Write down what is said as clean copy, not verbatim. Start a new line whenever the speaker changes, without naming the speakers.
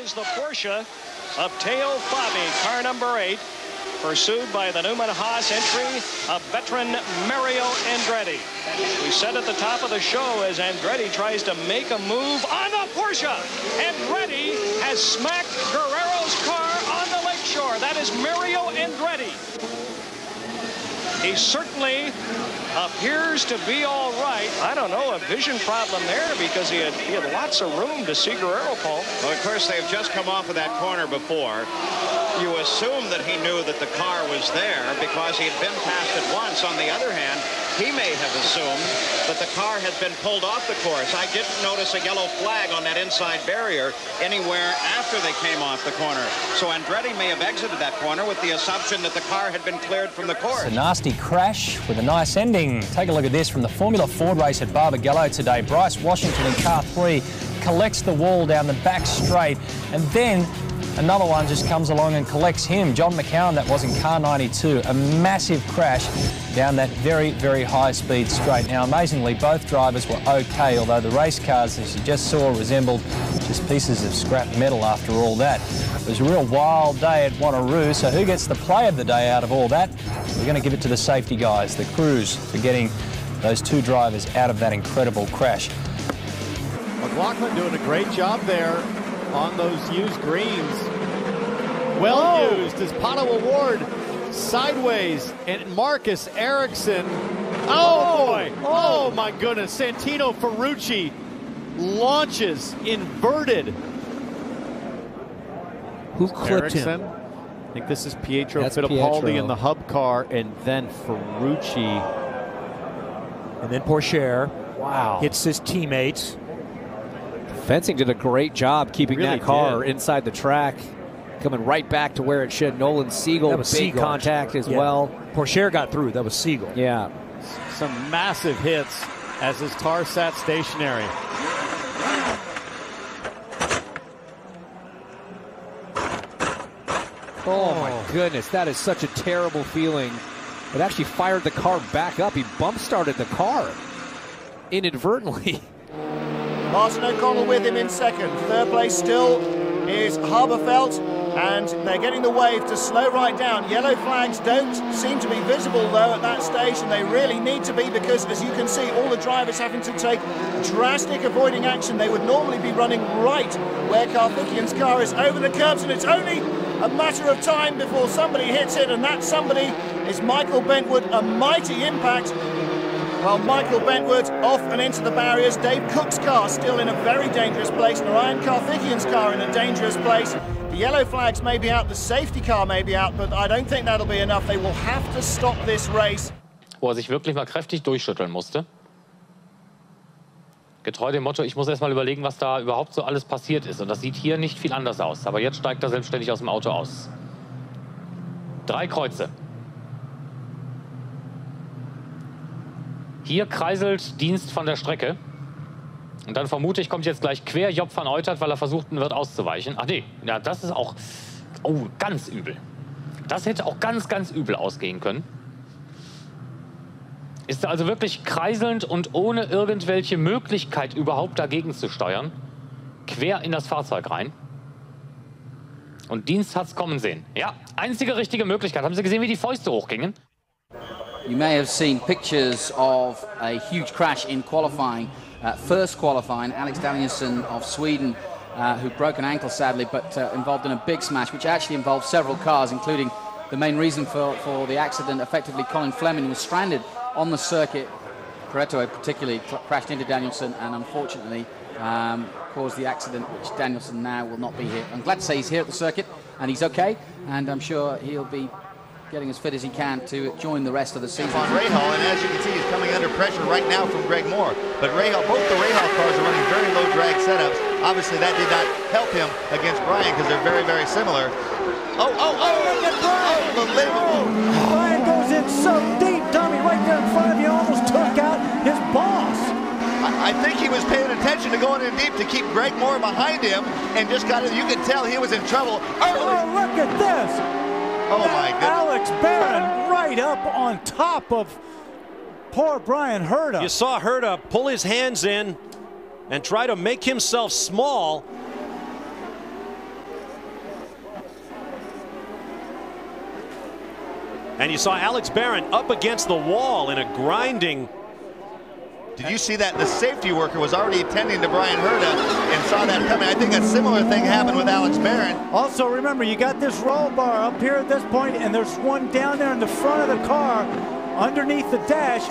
is the Porsche of Teo Fabi, car number 8, pursued by the Newman Haas entry of veteran Mario Andretti. We said at the top of the show as Andretti tries to make a move on the Porsche. Andretti has smacked Guerrero's car on the lakeshore. That is Mario Andretti. He certainly appears to be all right. I don't know, a vision problem there because he had lots of room to see Guerrero, Paul.
Well, of course, they've just come off of that corner before. You assume that he knew that the car was there because he had been past it once. On the other hand, he may have assumed that the car had been pulled off the course. I didn't notice a yellow flag on that inside barrier anywhere after they came off the corner. So Andretti may have exited that corner with the assumption that the car had been cleared from the course.
It's a nasty crash with a nice ending. Take a look at this from the Formula Ford race at Barbagello today. Bryce Washington in car 3 collects the wall down the back straight, and then another one just comes along and collects him. John McCowan, that was in car 92. A massive crash down that very, very high-speed straight. Now, amazingly, both drivers were okay, although the race cars, as you just saw, resembled just pieces of scrap metal after all that. It was a real wild day at Wanneroo, so who gets the play of the day out of all that? We're going to give it to the safety guys, the crews, for getting those 2 drivers out of that incredible crash.
McLaughlin doing a great job there on those used greens. Well used as Pato Award sideways, and Marcus Ericsson. Oh boy! Oh my goodness! Santino Ferrucci launches inverted.
Who clipped
Ericsson.
him?
I think this is Pietro
That's
Fittipaldi
Pietro.
in the hub car, and then Ferrucci.
And then Porsche.
Wow!
Hits his teammates. Fencing did a great job keeping
Really
that car
did.
inside the track, coming right back to where it should. Nolan Siegel, big
Siegel.
contact as
Yeah.
well.
Porsche got through. That was Siegel.
Yeah.
Some massive hits as his car sat stationary.
Oh my goodness, that is such a terrible feeling. It actually fired the car back up. He bump started the car inadvertently.
Martin O'Connell with him in second. Third place still is Haberfeld, and they're getting the wave to slow right down. Yellow flags don't seem to be visible though at that stage, and they really need to be, because as you can see, all the drivers having to take drastic avoiding action. They would normally be running right where Karthikeyan's car is over the curbs, and it's only a matter of time before somebody hits it, and that somebody is Michael Bentwood. A mighty impact. Well, Michael Bentwood off and into the barriers. Dave Cook's car still in a very dangerous place. Ryan Karthikeyan's car in a dangerous place. The yellow flags may be out, the safety car may be out, but I don't think that'll be enough. They will have to stop this race.
Wo sich wirklich mal kräftig durchschütteln musste. Getreu dem Motto, ich muss erst mal überlegen, was da überhaupt so alles passiert ist. Und das sieht hier nicht viel anders aus. Aber jetzt steigt er selbstständig aus dem Auto aus. 3 Kreuze. Hier kreiselt Dienst von der Strecke. Und dann vermute ich, kommt jetzt gleich quer Job van Uitert, weil er versucht wird auszuweichen. Ach nee, ja, das ist auch ganz übel. Das hätte auch ganz, ganz übel ausgehen können. Ist also wirklich kreiselnd und ohne irgendwelche Möglichkeit überhaupt dagegen zu steuern. Quer in das Fahrzeug rein. Und Dienst hat's kommen sehen. Ja, einzige richtige Möglichkeit. Haben Sie gesehen, wie die Fäuste hochgingen?
You may have seen pictures of a huge crash in qualifying, first qualifying. Alex Danielsson of Sweden, who broke an ankle sadly, but involved in a big smash, which actually involved several cars, including the main reason for the accident. Effectively, Colin Fleming was stranded on the circuit. Pareto particularly crashed into Danielsson and unfortunately caused the accident, which Danielsson now will not be here. I'm glad to say he's here at the circuit and he's okay, and I'm sure he'll be getting as fit as he can to join the rest of the season.
On Rahal, and as you can see, he's coming under pressure right now from Greg Moore. But Rahal, both the Rahal cars are running very low drag setups. Obviously, that did not help him against Brian because they're very, very similar. Look at Brian!
Brian goes in so deep, dummy, right there in front of you, almost took out his boss.
I think he was paying attention to going in deep to keep Greg Moore behind him, and just got it. You could tell he was in trouble early.
Oh, look at this!
Oh my goodness.
Alex Barron right up on top of poor Brian Herta.
You saw Herta pull his hands in and try to make himself small. And you saw Alex Barron up against the wall in a grinding.
Did you see that? The safety worker was already attending to Brian Herta and saw that coming. I think a similar thing happened with Alex Barron.
Also, remember, you got this roll bar up here at this point, and there's one down there in the front of the car underneath the dash.